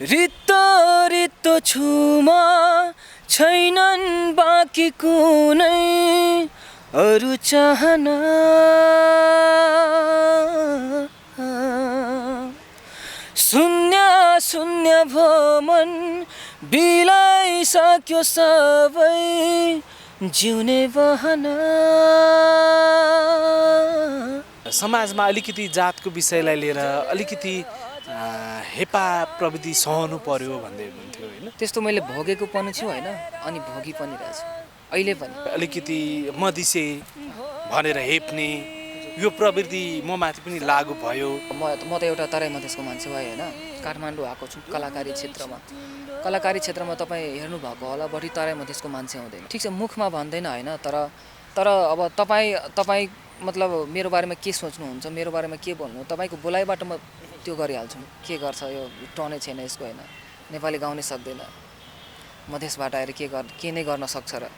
रित्तो रित्तो छुमा छैनन् बाँकी कुनै अरू चाहना शून्य शून्य भो मन बिलाइसक्यो सबै जिउने बहना। समाजमा अलिकति जातको विषयलाई लिएर अलिकति हेपा प्रविधि सहनु पर्यो भन्दै हुनुहुन्थ्यो होइन? त्यस्तो मैले भोगेको पनि छु होइन, अनि भोगी पनि रहेछु अहिले पनि। अलिकति मदिसे भनेर हेप्ने यो प्रवृत्ति म माथि पनि लागू भयो। म त एउटा तराई मधेसको मान्छे भएँ होइन, काठमाडौँ आएको छु कलाकारी क्षेत्रमा। कलाकारी क्षेत्रमा तपाईँ हेर्नुभएको होला, बढी तराई मधेसको मान्छे हुँदैन। ठिक छ, मुखमा भन्दैन होइन, तर अब तपाईँ मतलब मेरो बारेमा के सोच्नुहुन्छ, मेरो बारेमा के भन्नु, तपाईँको बोलाइबाट म त्यो गरिहाल्छु। के गर्छ यो टनै छैन यसको होइन, नेपाली गाउनै सक्दैन, मधेसबाट आएर के नै गर्न सक्छ र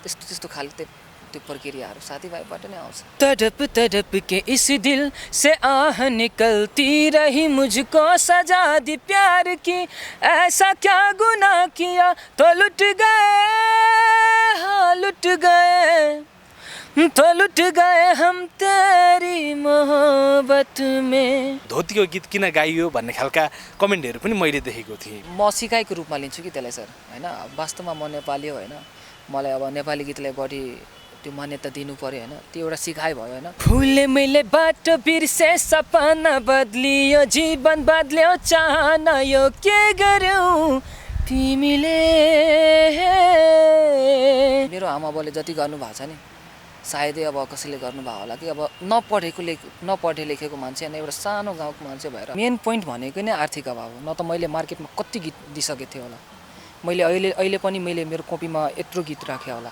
त्यस्तो खाले त्यो प्रक्रियाहरू साथीभाइबाट नै आउँछ। तड़प तड़प के इस दिल से आह निकलती रही, मुझको सजा दी प्यार की, ऐसा क्या गुनाह किया तो लुट गए हम तेरी मोहब्बत में। धोतीको गीत किन गाइयो भन्ने खालका कमेन्टहरू पनि मैले देखेको थिएँ। म सिकाइको रूपमा लिन्छु कि त्यसलाई सर होइन। वास्तवमा म नेपाली हो होइन, मलाई अब नेपाली गीतलाई बढी त्यो मान्यता दिनु पर्यो होइन, त्यो एउटा सिकाइ भयो होइन। फुले मैले बाटो बिर्से, सपना बदलियो, जीवन बदल्यो, चाहना यो के गर्यौ तिमीले। मेरो आमा बाउले जति गर्नु भएको छ नि, सायदै अब कसैले गर्नुभयो होला कि अब नपढे लेखेको मान्छे होइन, एउटा सानो गाउँको मान्छे भएर। मेन पोइन्ट भनेको नै आर्थिक अभाव हो। न त मैले मार्केटमा कति गीत दिइसकेको थिएँ होला, मैले अहिले पनि मैले मेरो कपीमा यत्रो गीत राखेँ होला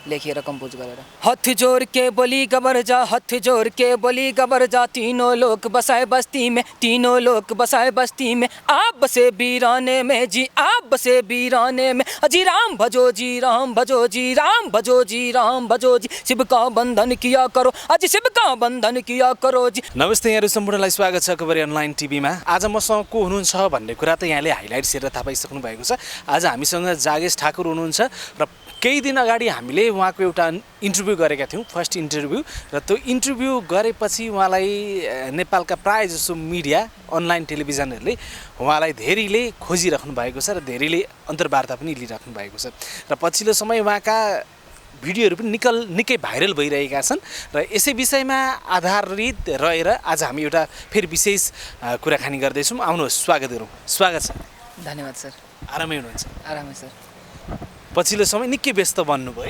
लेखेर कम्पोज गरेर। हथ जोड़ के बोली गबर जा, हथ जोड़ के बोली गबर जा, तीनों लोग बसाए बस्ती में, तीनों लोग बसाए बस्ती में, आप बसे बीराने में जी, आप बसे बीराने में। अजी राम भजो जी, राम भजो जी, राम भजो जी, राम भजो जी, शिव का बंधन किया करो, अजी शिव का बंधन किया करो जी। नमस्ते यहाँहरू सम्पूर्णलाई स्वागत छ खबरी अनलाइन टिभीमा। आज मसँग को हुनुहुन्छ भन्ने कुरा त यहाँले हाइलाइट्स हेरेर थाहा पाइसक्नु भएको छ। आज हामीसँग जागेश ठाकुर हुनुहुन्छ र केही दिन अगाडि हामीले उहाँको एउटा इन्टरभ्यू गरेका थियौँ, फर्स्ट इन्टरभ्यू। र त्यो इन्टरभ्यू गरेपछि उहाँलाई नेपालका प्राय जसो मिडिया, अनलाइन टेलिभिजनहरूले उहाँलाई धेरैले खोजिराख्नु भएको छ र धेरैले अन्तर्वार्ता पनि लिइराख्नु भएको छ। र पछिल्लो समय उहाँका भिडियोहरू पनि निकै भाइरल भइरहेका छन् र यसै विषयमा आधारित रहेर आज हामी एउटा फेरि विशेष कुराकानी गर्दैछौँ। आउनुहोस् स्वागत गरौँ। स्वागत छ। धन्यवाद सर। आरामै हुनुहुन्छ? आरामै सर। पछिल्लो समय निकै व्यस्त बन्नुभयो।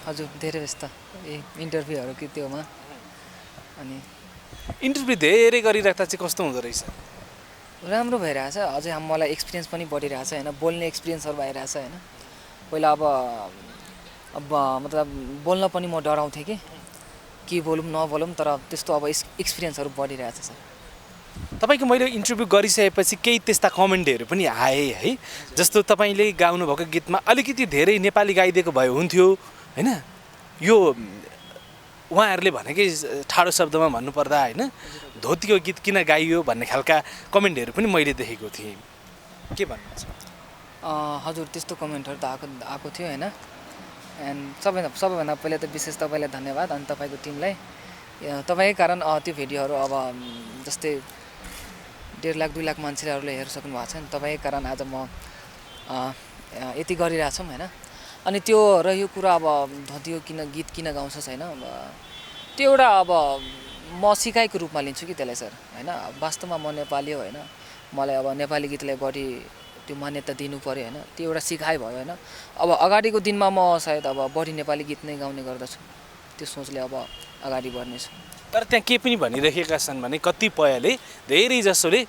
हजुर, धेरै व्यस्त इन्टरभ्यूहरू कि त्योमा। अनि इन्टरभ्यू धेरै गरिराख्दा चाहिँ कस्तो हुँदो रहेछ? राम्रो भइरहेछ, अझै मलाई एक्सपिरियन्स पनि बढिरहेछ होइन, बोल्ने एक्सपिरियन्सहरू भइरहेछ होइन। पहिला अब मतलब बोल्न पनि म डराउँथेँ के बोलौँ नबोलौँ, तर त्यस्तो अब एक्सपिरियन्सहरू बढिरहेछ सर। तपाईँको मैले इन्टरभ्यू गरिसकेपछि केही त्यस्ता कमेन्टहरू पनि आए है, जस्तो तपाईँले गाउनुभएको गीतमा अलिकति धेरै नेपाली गाइदिएको भए हुन्थ्यो होइन। यो उहाँहरूले भनेकै ठाडो शब्दमा भन्नुपर्दा होइन, धोतीको गीत किन गाइयो भन्ने खालका कमेन्टहरू पनि मैले देखेको थिएँ। के भन्नुहुन्छ? हजुर, त्यस्तो कमेन्टहरू त आएको थियो होइन। एन्ड सबैभन्दा पहिला त विशेष तपाईँलाई धन्यवाद, अनि तपाईँको टिमलाई। तपाईँकै कारण त्यो भिडियोहरू अब जस्तै 1.5 लाख 2 लाख मान्छेहरूले हेरिसक्नु भएको छ नि, तपाईँकै कारण आज म यति गरिरहेछौँ होइन। अनि त्यो र यो कुरा अब धोतीको गीत किन गाउँछस् होइन, त्यो एउटा अब म सिकाइको रूपमा लिन्छु कि त्यसलाई सर होइन। वास्तवमा म नेपाली हो होइन, मलाई अब नेपाली गीतलाई बढी त्यो मान्यता दिनु पर्यो होइन, त्यो एउटा सिकाइ भयो होइन। अब अगाडिको दिनमा म सायद अब बढी नेपाली गीत नै गाउने गर्दछु, त्यो सोचले अब अगाडि बढ्नेछु। तर त्यहाँ के पनि भनिरहेका छन् भने कतिपयले, धेरै जसोले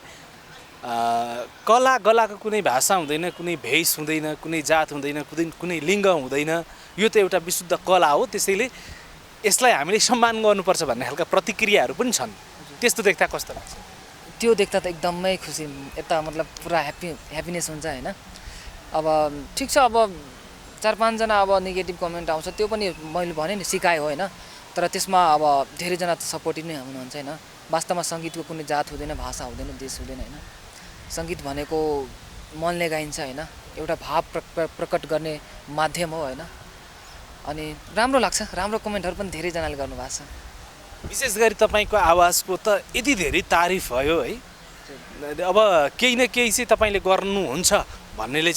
कलाको कुनै भाषा हुँदैन, कुनै भेष हुँदैन, कुनै जात हुँदैन, कुनै लिङ्ग हुँदैन, यो त एउटा विशुद्ध कला हो, त्यसैले यसलाई हामीले सम्मान गर्नुपर्छ भन्ने खालका प्रतिक्रियाहरू पनि छन्। त्यस्तो देख्दा कस्तो लाग्छ? त्यो देख्दा त एकदमै खुसी, यता मतलब पुरा ह्याप्पिनेस हुन्छ होइन। अब ठिक छ, अब 4-5 जना अब नेगेटिभ कमेन्ट आउँछ, त्यो पनि मैले भने नि सिकाइ हो होइन। तर त्यसमा अब धेरैजना त सपोर्टिभ नै हुनुहुन्छ होइन। वास्तवमा सङ्गीतको कुनै जात हुँदैन, भाषा हुँदैन, देश हुँदैन होइन। सङ्गीत भनेको मनले गाइन्छ होइन, एउटा भाव प्रकट गर्ने माध्यम हो होइन। अनि राम्रो लाग्छ, राम्रो कमेन्टहरू पनि धेरैजनाले गर्नुभएको छ। विशेष गरी तपाईँको आवाजको त यति धेरै तारिफ भयो है, अब केही न केही चाहिँ तपाईँले गर्नुहुन्छ भन्ने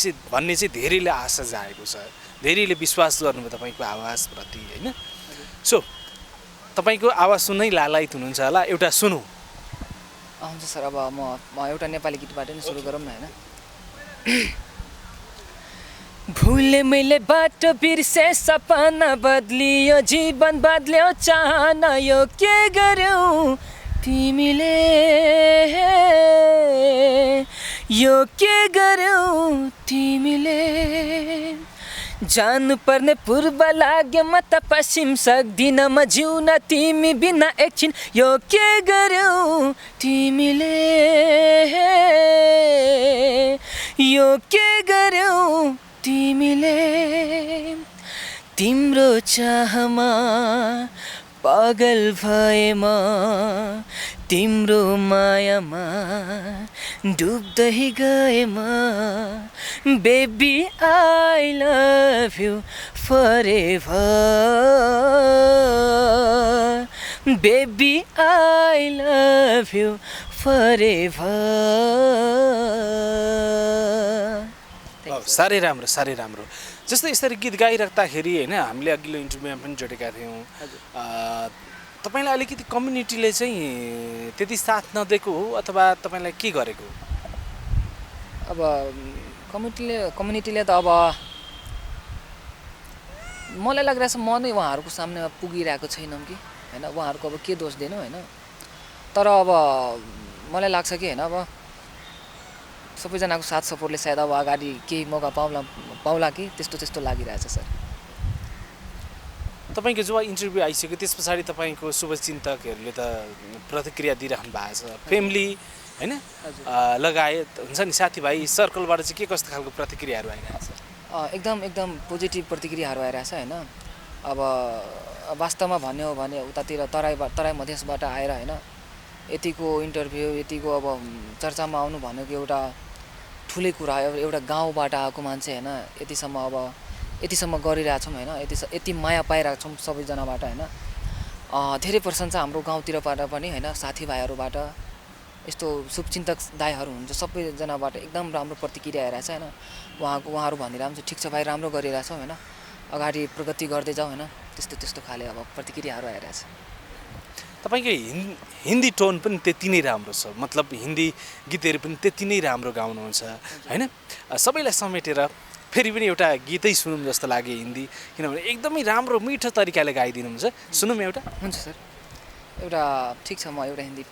चाहिँ धेरैले आशा जागेको छ, धेरैले विश्वास गर्नुभयो तपाईँको आवाजप्रति होइन। सो तपाईँको आवाज सुन्नै लालायित हुनुहुन्छ होला, एउटा सुनौँ। हुन्छ सर, अब म एउटा नेपाली गीतबाट नै सुरु गरौँ न होइन। भुले मैले बाटो बिर्से, सपना बदलियो, जीवन बदल्यो, चाहना यो के गर्यौ तिमीले, यो के गर्यौ तिमीले। जानु पर्ने पूर्व लाग्यो, म त पश्चिम सक्दिन, म जिउन तिमी बिना एकछिन, यो के गर्यौ तिमीले, यो के गर्यौ तिमीले। तिम्रो चाहमा पागल भए म, तिम्रो मायामा डुब्दै गए म। Baby I love you forever, baby I love you forever. साह्रै राम्रो, साह्रै राम्रो। जस्तै यसरी गीत गाइराख्दाखेरि होइन, हामीले अघिल्लो इन्टरभ्यूमा पनि जोडेका थियौँ, तपाईँलाई अलिकति कम्युनिटीले चाहिँ त्यति साथ नदिएको हो अथवा तपाईँलाई के गरेको? अब कम्युनिटीले त अब मलाई लागिरहेछ म नै उहाँहरूको सामनेमा पुगिरहेको छैनौँ कि होइन, उहाँहरूको अब के दोष दिनु होइन। तर अब मलाई लाग्छ कि होइन, अब सबैजनाको साथ सपोर्टले सायद अब अगाडि केही मौका पाउला कि त्यस्तो लागिरहेछ सर। तपाईँको जब इन्टरभ्यू आइसक्यो त्यस पछाडि तपाईँको शुभचिन्तकहरूले त प्रतिक्रिया दिइरहनु भएको छ, फ्यामिली होइन लगायत हुन्छ नि साथीभाइ सर्कलबाट चाहिँ के कस्तो खालको प्रतिक्रियाहरू आइरहेको छ? एकदम पोजिटिभ प्रतिक्रियाहरू आइरहेछ होइन। अब वास्तवमा भन्यो भने उतातिर तराई मधेसबाट आएर होइन यतिको इन्टरभ्यू, यतिको अब चर्चामा आउनु भनेको एउटा ठुलै कुरा, एउटा गाउँबाट आएको मान्छे होइन, यतिसम्म गरिरहेछौँ होइन, यति माया पाइरहेको छौँ सबैजनाबाट होइन। धेरै प्रशंसा हाम्रो गाउँतिरबाट पनि होइन, साथीभाइहरूबाट यस्तो शुभचिन्तक दाइहरू हुन्छ सबैजनाबाट एकदम राम्रो प्रतिक्रिया आइरहेछ होइन। उहाँहरू भनिरहेको छ ठिक छ भाइ, राम्रो गरिरहेछौँ होइन, अगाडि प्रगति गर्दै जाउँ होइन, त्यस्तो खाले अब प्रतिक्रियाहरू आइरहेछ। तपाईँको हिन्दी टोन पनि त्यति नै राम्रो छ, मतलब हिन्दी गीतहरू पनि त्यति नै राम्रो गाउनुहुन्छ होइन। सबैलाई समेटेर फेरि पनि एउटा गीतै सुनौँ जस्तो लाग्यो हिन्दी, किनभने एकदमै राम्रो मिठो तरिकाले गाइदिनुहुन्छ। सुनौँ एउटा? हुन्छ सर, एउटा ठिक छ, म एउटा हिन्दी।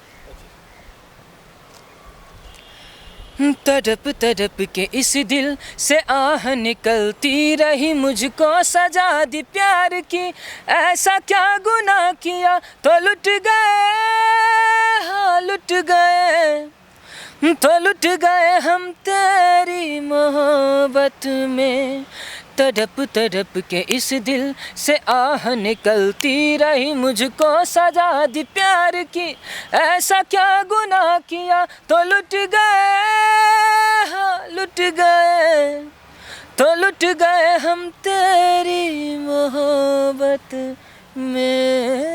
तड़प तड़प के इस दिल से आह निकलती रही, मुझको सजा दी प्यार की, ऐसा क्या गुनाह किया तो लुट गए, हाँ लुट गए, तो लुट गए हम तेरी मोहब्बत में। तड़प तड़प के इस दिल से आह निकलती रही, मुझको सजा दी प्यार की, ऐसा क्या गुनाह किया तो लुट गए, हाँ लुट गए, तो लुट गए हम तेरी मोहब्बत में।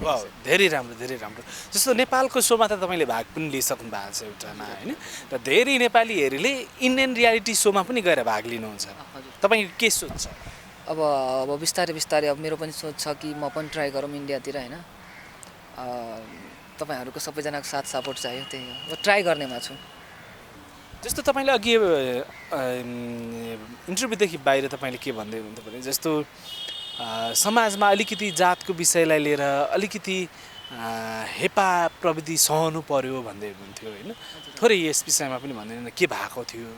वाह, धेरै राम्रो, धेरै राम्रो। जस्तो नेपालको सोमा त तपाईँले भाग पनि लिइसक्नु भएको छ एउटामा होइन, र धेरै नेपालीहरूले इन्डियन रियालिटी सोमा पनि गएर भाग लिनुहुन्छ, तपाईँको के सोच छ? अब बिस्तारै अब मेरो पनि सोच छ कि म पनि ट्राई गरौँ इन्डियातिर होइन। तपाईँहरूको सबैजनाको साथ सपोर्ट चाहियो, त्यही हो, ट्राई गर्नेमा छु। जस्तो तपाईँले अघि इन्टरभ्यूदेखि बाहिर तपाईँले के भन्दै हुनुहुन्थ्यो भने जस्तो समाजमा अलिकति जातको विषयलाई लिएर अलिकति हेपा प्रविधि सहनु पर्यो भन्दै हुनुहुन्थ्यो होइन, थोरै यस विषयमा पनि भन्दैन के भएको थियो?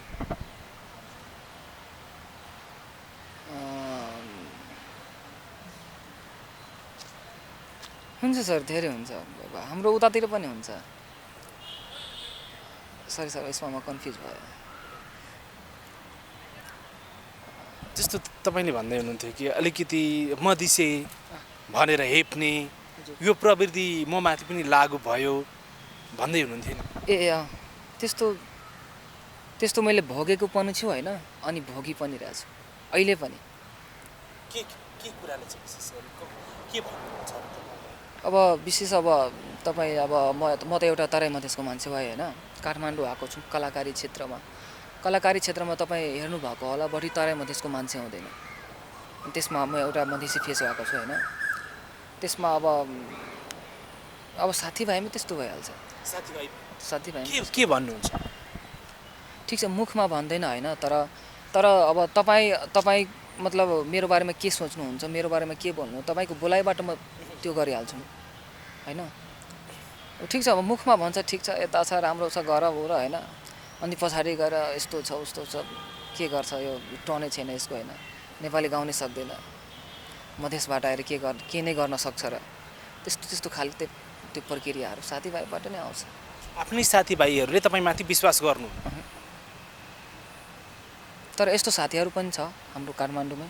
हुन्छ सर, धेरै हुन्छ, हाम्रो उतातिर पनि हुन्छ। सरी सर, यसमा म कन्फ्युज भयो। जस्तो तपाईँले भन्दै हुनुहुन्थ्यो कि अलिकति मदिसे भनेर हेप्ने यो प्रवृत्ति म माथि पनि लागु भयो भन्दै हुनुहुन्थ्यो नि। त्यस्तो मैले भोगेको पनि छु होइन, अनि भोगी पनि रहेछु अहिले पनि। के कुराले चाहिँ विशेष गरी के भन्नुहुन्छ अब विशेष अब तपाईँ अब म त एउटा तराई मधेसको मान्छे भएँ होइन, काठमाडौँ आएको छु कलाकारी क्षेत्रमा तपाईँ हेर्नुभएको होला बढी तराई मधेसको मान्छे आउँदैन। त्यसमा म एउटा मधेसी फेस भएको छु होइन। त्यसमा अब साथीभाइमै त्यस्तो भइहाल्छ। साथीभाइ के भन्नुहुन्छ? ठिक छ मुखमा भन्दैन होइन, तर अब तपाईँ मतलब मेरो बारेमा के सोच्नुहुन्छ, मेरो बारेमा के भन्नु, तपाईँको बोलाइबाट म त्यो गरिहाल्छु होइन। ठिक छ अब मुखमा भन्छ ठिक छ यता छ राम्रो छ गर हो र होइन, अनि पछाडि गएर यस्तो छ उस्तो छ के गर्छ यो टर्नै छैन यसको होइन, नेपाली गाउनै सक्दैन, मधेसबाट आएर के नै गर्न सक्छ र त्यस्तो खाले त्यो प्रक्रियाहरू साथीभाइबाट नै आउँछ। आफ्नै साथीभाइहरूले तपाईँमाथि विश्वास गर्नु, तर यस्तो साथीहरू पनि छ हाम्रो काठमाडौँमै,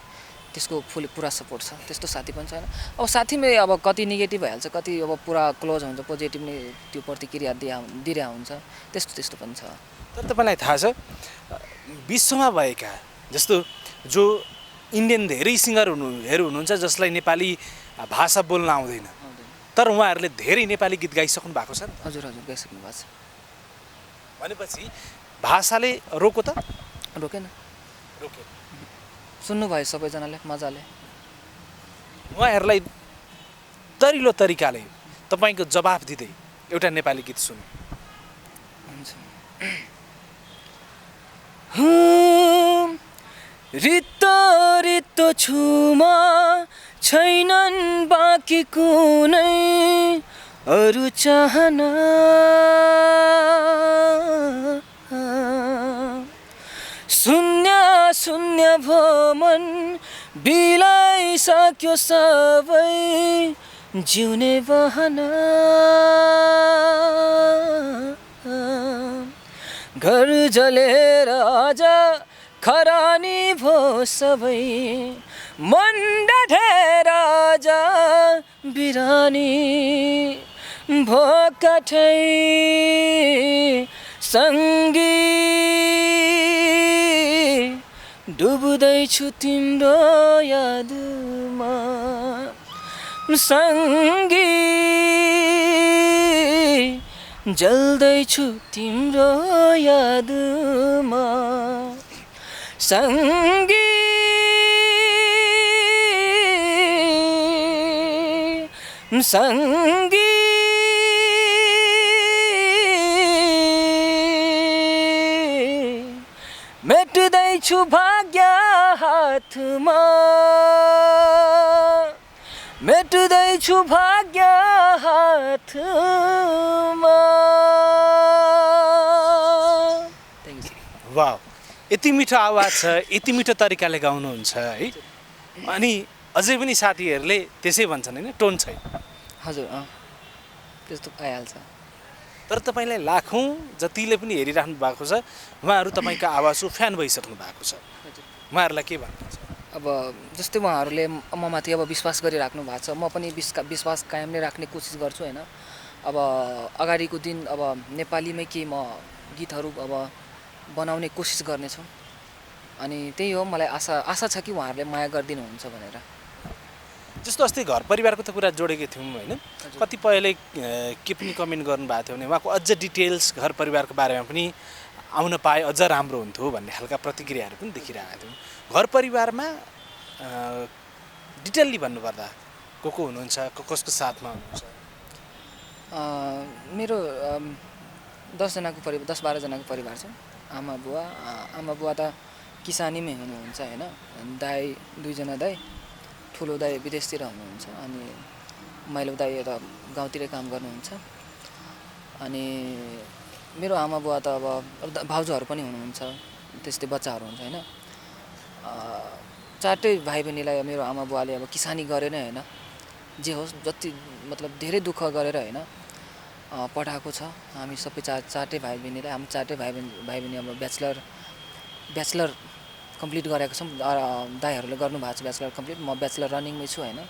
त्यसको पुरा सपोर्ट छ। त्यस्तो साथी पनि छैन। अब साथीमै अब कति नेगेटिभ भइहाल्छ, कति अब पुरा क्लोज हुन्छ, पोजिटिभ नै त्यो प्रतिक्रिया दिइरहेको हुन्छ, त्यस्तो पनि छ। तर तपाईँलाई थाहा छ विश्वमा भएका जस्तो जो इन्डियन धेरै सिङ्गरहरू हुनुहुन्छ जसलाई नेपाली भाषा बोल्न आउँदैन, तर उहाँहरूले धेरै नेपाली गीत गाइसक्नु भएको छ। हजुर गाइसक्नु भएको छ। भनेपछि भाषाले रोक्यो त? रोकेन। सुन्नुभयो सबैजनाले मजाले। उहाँहरूलाई दरिलो तरिकाले तपाईँको जवाफ दिँदै एउटा नेपाली गीत सुन्नु। रित्तो रित्तो छुमा छैनन् बाँकी कुनै अरू चाहना, शून्य भो मन बिलाइसक्यो सबै जिउने बहाना, घर जलेर आज खरानी भो सबै, मन डढेर आज बिरानी भो काठै सँगी, डुब्दैछु तिम्रो यादमा सँगी, जल्दैछु तिम्रो यादमा सँगी, सँगी। मेट्दैछु भाग्य हातमा, मेट्दैछु भाग्य हातमा। वाह, यति मिठो आवाज छ, यति मिठो तरिकाले गाउनुहुन्छ है। अनि अझै पनि साथीहरूले त्यसै भन्छन् होइन, टोन छैन। हजुर त्यस्तो आइहाल्छ। तर तपाईँलाई लाखौँ जतिले पनि हेरिराख्नु भएको छ उहाँहरू तपाईँको आवाजको फ्यान भइसक्नु भएको छ। उहाँहरूलाई के भन्नुहुन्छ? अब जस्तै उहाँहरूले ममाथि अब विश्वास गरिराख्नु भएको छ, म पनि विश्वास कायम नै राख्ने कोसिस गर्छु होइन। अब अगाडिको दिन अब नेपालीमै केही म गीतहरू अब बनाउने कोसिस गर्नेछु, अनि त्यही हो मलाई आशा छ कि उहाँहरूले माया गरिदिनुहुन्छ भनेर। जस्तो अस्ति घर परिवारको त कुरा जोडेको थियौँ होइन, कतिपयले के पनि कमेन्ट गर्नुभएको थियो भने उहाँको अझ डिटेल्स घर परिवारको बारेमा पनि आउन पाए अझ राम्रो हुन्थ्यो भन्ने खालका प्रतिक्रियाहरू पनि देखिरहेका थियौँ। घर परिवारमा डिटेल्ली भन्नुपर्दा को हुनुहुन्छ, कसको साथमा हुनुहुन्छ? मेरो 10-12 जनाको परिवार छ। आमा बुवा त किसानीमै हुनुहुन्छ होइन, दाइ 2 जना दाइ, ठुलो दाइ विदेशतिर हुनुहुन्छ, अनि माइलो दाइ यता गाउँतिरै काम गर्नुहुन्छ। अनि मेरो आमा बुवा त अब भाउजूहरू पनि हुनुहुन्छ, त्यस्तै बच्चाहरू हुन्छ होइन। 4टै भाइ बहिनीलाई मेरो आमा बुवाले अब किसानी गरेर होइन, जे होस् जति मतलब धेरै दुःख गरेर होइन पढाएको छ। हामी सबै 4टै भाइ बहिनीलाई, हामी 4टै भाइ बहिनी अब ब्याचलर कम्प्लिट गरेको छौँ। दाइहरूले गर्नुभएको छ ब्याचलर कम्प्लिट, म ब्याचलर रनिङमै छु होइन।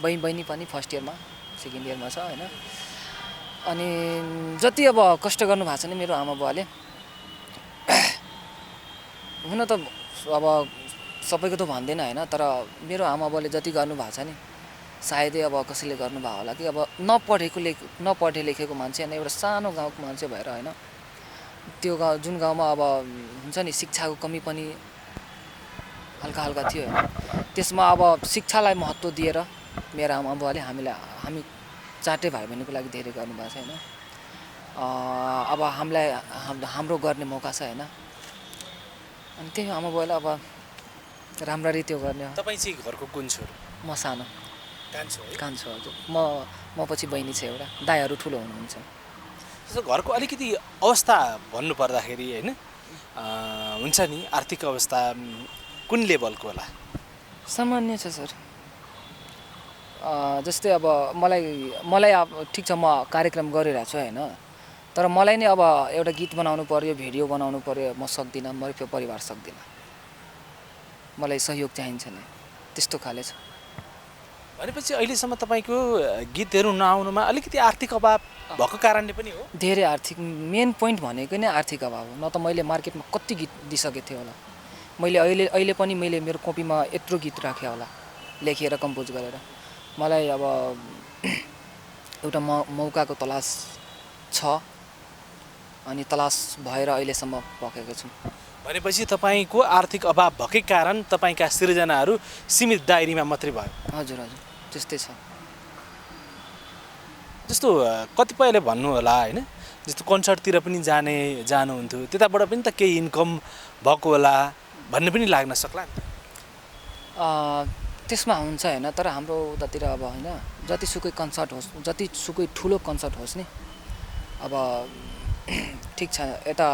बहिनी पनि फर्स्ट इयरमा सेकेन्ड इयरमा छ होइन। अनि जति अब कष्ट गर्नु भएको छ नि मेरो आमा बुवाले हुन त अब सबैको त भन्दैन होइन, तर मेरो आमा बुवाले जति गर्नु भएको छ नि सायदै अब कसैले गर्नुभयो होला कि अब नपढे लेखेको मान्छे होइन, एउटा सानो गाउँको मान्छे भएर होइन, त्यो गाउँ जुन गाउँमा अब हुन्छ नि शिक्षाको कमी पनि हल्का हल्का थियो होइन, त्यसमा अब शिक्षालाई महत्त्व दिएर मेरो आमा बुवाले हामी चारटै भाइ बहिनीको लागि धेरै गर्नुभएको छ होइन। अब हामीलाई हाम्रो गर्ने मौका छ होइन, अनि त्यही आमा बुवाले अब राम्ररी त्यो गर्ने हो। तपाईँ चाहिँ घरको कुन छोरो? म सानो कान्छु हजुर, म पछि बहिनी छ एउटा, दाइहरू ठुलो हुनुहुन्छ। जस्तो घरको अलिकति अवस्था भन्नु पर्दाखेरि होइन हुन्छ नि आर्थिक अवस्था कुन लेभलको होला? सामान्य छ सर। जस्तै अब मलाई अब ठिक छ म कार्यक्रम गरिरहेको छु होइन, तर मलाई नै अब एउटा गीत बनाउनु पर्यो, भिडियो बनाउनु पर्यो, म सक्दिनँ, मेरो परिवार सक्दिनँ, मलाई सहयोग चाहिन्छ नि, त्यस्तो खाले छ। भनेपछि अहिलेसम्म तपाईँको गीतहरू नआउनुमा अलिकति आर्थिक अभाव भएको कारणले पनि हो? धेरै आर्थिक, मेन पोइन्ट भनेको नै आर्थिक अभाव हो। न त मैले मार्केटमा कति गीत दिइसकेको थिएँ होला, मैले अहिले पनि मैले मेरो कपीमा यत्रो गीत राखेँ होला लेखेर कम्पोज गरेर। मलाई अब एउटा मौकाको तलास छ अनि तलास भएर अहिलेसम्म पकेको छु। भनेपछि तपाईँको आर्थिक अभाव भएकै कारण तपाईँका सृजनाहरू सीमित दायरीमा मात्रै भयो? हजुर हजुर त्यस्तै छ। जस्तो कतिपयले भन्नु होला होइन, जस्तो कन्सर्टतिर पनि जानुहुन्थ्यो, त्यताबाट पनि त केही इन्कम भएको होला भन्ने पनि लाग्न सक्ला नि त? त्यसमा हुन्छ होइन, तर हाम्रो उतातिर अब होइन जतिसुकै कन्सर्ट होस्, जतिसुकै ठुलो कन्सर्ट होस् नि, अब ठिक छ यता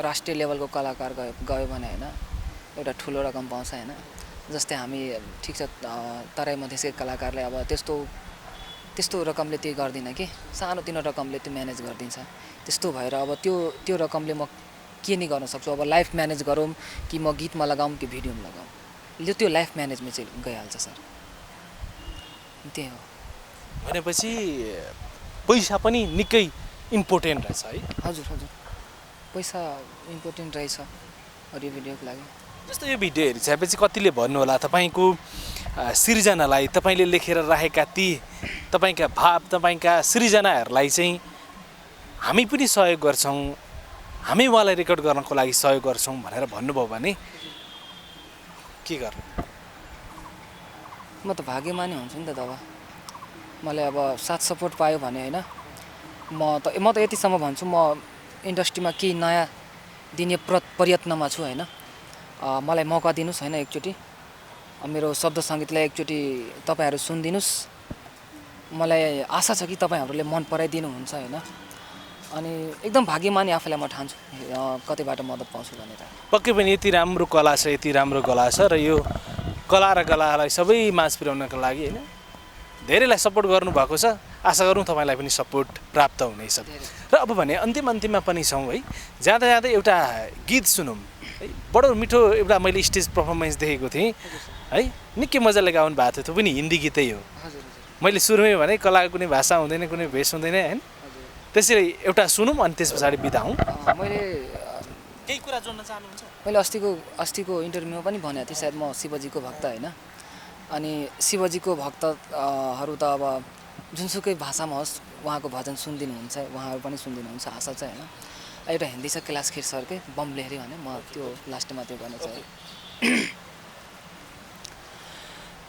राष्ट्रिय लेभलको कलाकार गयो भने होइन एउटा ठुलो रकम पाउँछ होइन। जस्तै हामी ठिक छ तराई मधेसकै कलाकारले अब त्यस्तो रकमले त्यही गर्दिनँ कि, सानोतिनो रकमले त्यो म्यानेज गरिदिन्छ। त्यस्तो भएर अब त्यो रकमले म के नि गर्न सक्छु, अब लाइफ म्यानेज गरौँ कि म गीतमा लगाऊँ कि भिडियोमा लगाऊँ, त्यो लाइफ म्यानेजमा चाहिँ गइहाल्छ सर, त्यही हो। भनेपछि पैसा पनि निकै इम्पोर्टेन्ट रहेछ है? हजुर हजुर पैसा इम्पोर्टेन्ट रहेछ हरियो भिडियोको लागि। जस्तो यो भिडियो हेरिसकेपछि कतिले भन्नु होला तपाईँको सृजनालाई, तपाईँले लेखेर राखेका ती तपाईँका भाव, तपाईँका सृजनाहरूलाई चाहिँ हामी पनि सहयोग गर्छौँ, हामी उहाँलाई रेकर्ड गर्नको लागि सहयोग गर्छौँ भनेर भन्नुभयो भने के गर्नु? म त भाग्यमानी हुन्छु नि त तब, मलाई अब साथ सपोर्ट पायो भने होइन, म त यतिसम्म भन्छु, म इन्डस्ट्रीमा केही नयाँ दिने प्रयत्नमा छु होइन। मलाई मौका दिनुहोस् होइन, एकचोटि मेरो शब्द सङ्गीतलाई एकचोटि तपाईँहरू सुनिदिनुहोस्, मलाई आशा छ कि तपाईँहरूले मन पराइदिनुहुन्छ होइन। अनि एकदम भाग्यमानी आफैलाई म ठान्छु कतैबाट मद्दत पाउँछु भनेर। पक्कै पनि यति राम्रो कला छ, यति राम्रो कला छ र यो कला र कलालाई सबै माझ पुर्याउनको लागि होइन धेरैलाई सपोर्ट गर्नुभएको छ। आशा गरौँ तपाईँलाई पनि सपोर्ट प्राप्त हुनेछ। र अब भने अन्तिममा पनि छौँ है, जाँदा एउटा गीत सुनौँ है। बडो मिठो एउटा मैले स्टेज पर्फर्मेन्स देखेको थिएँ है, निकै मजाले गाउनु भएको थियो, त्यो पनि हिन्दी गीतै हो। मैले सुरुमै भने कलाको कुनै भाषा हुँदैन, कुनै भेष हुँदैन होइन, त्यसरी एउटा सुनौँ अनि त्यस पछाडि बिदा हौँ। मैले केही कुरा जोड्न चाहनुहुन्छ? मैले अस्तिको इन्टरभ्यूमा पनि भनेको थिएँ, सायद म शिवजीको भक्त होइन, अनि शिवजीको भक्तहरू त अब जुनसुकै भाषामा होस् उहाँको भजन सुनिदिनुहुन्छ, उहाँहरू पनि सुनिदिनुहुन्छ आशा छ होइन। एउटा हिन्दी छ कैलाश खेर सरकै बम लेहरी भने, म त्यो लास्टमा त्यो गर्न चाहेँ।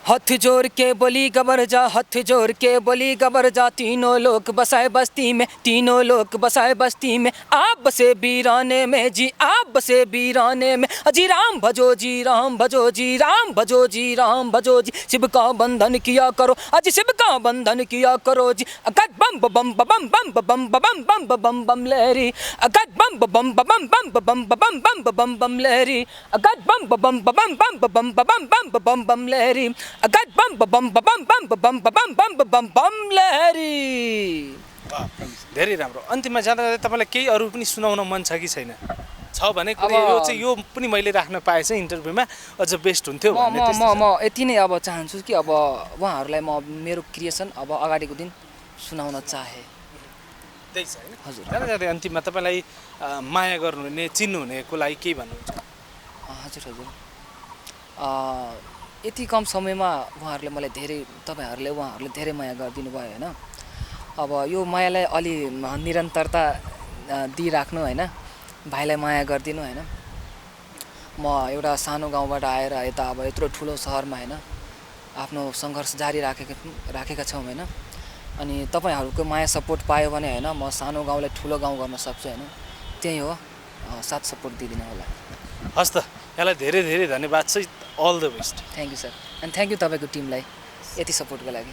हथ जोड़ के बोली गबर जा, हथ जोड़ के बोली गबर जा, तीनों लोग बसाए बस्ती में, तीनों लोग बसाए बस्ती में, आप बसे वीराने में जी, आप बसे वीराने में, अजी राम भजो जी, राम भजो जी, राम भजो जी, राम भजो जी, शिव का बंधन किया करो, अजी शिव का बंधन किया करो जी, अगत बम बम बम बम बम बम बम बम बम बम लहरी, अगत बम बम बम बम बम बम बम बम लहरी, अगत बम बम बम बम बम बम लहरी, अगत बम बम बम बम बम बम बम बम लहरी। धेरै राम्रो। अन्तिममा जाँदा तपाईँलाई केही अरू पनि सुनाउन मन छ कि छैन? छ भने यो पनि मैले राख्न पाएँ चाहिँ इन्टरभ्यूमा अझ बेस्ट हुन्थ्यो भन्ने। म यति नै अब चाहन्छु कि अब उहाँहरूलाई म मेरो क्रिएसन अब अगाडिको दिन सुनाउन चाहे। त्यही छ होइन हजुर जाँदा जाँदै अन्तिममा तपाईँलाई माया गर्नुहुने चिन्नुहुनेको लागि के भन्नुहुन्छ हजुर हजुर यति कम समयमा उहाँहरूले मलाई उहाँहरूले धेरै माया गरिदिनु भयो होइन अब यो मायालाई अलि निरन्तरता दिइराख्नु होइन भाइलाई माया गरिदिनु होइन म एउटा सानो गाउँबाट आएर यता अब यत्रो ठुलो सहरमा होइन आफ्नो सङ्घर्ष जारी राखेका छौँ होइन अनि तपाईँहरूको माया सपोर्ट पायो भने होइन म सानो गाउँलाई ठुलो गाउँ गर्न सक्छु होइन त्यही हो साथ सपोर्ट दिइदिनु होला हस् त यहाँलाई धेरै धेरै धन्यवाद छ all the best thank you sir and thank you तपाईँको टिमलाई यति सपोर्टको लागि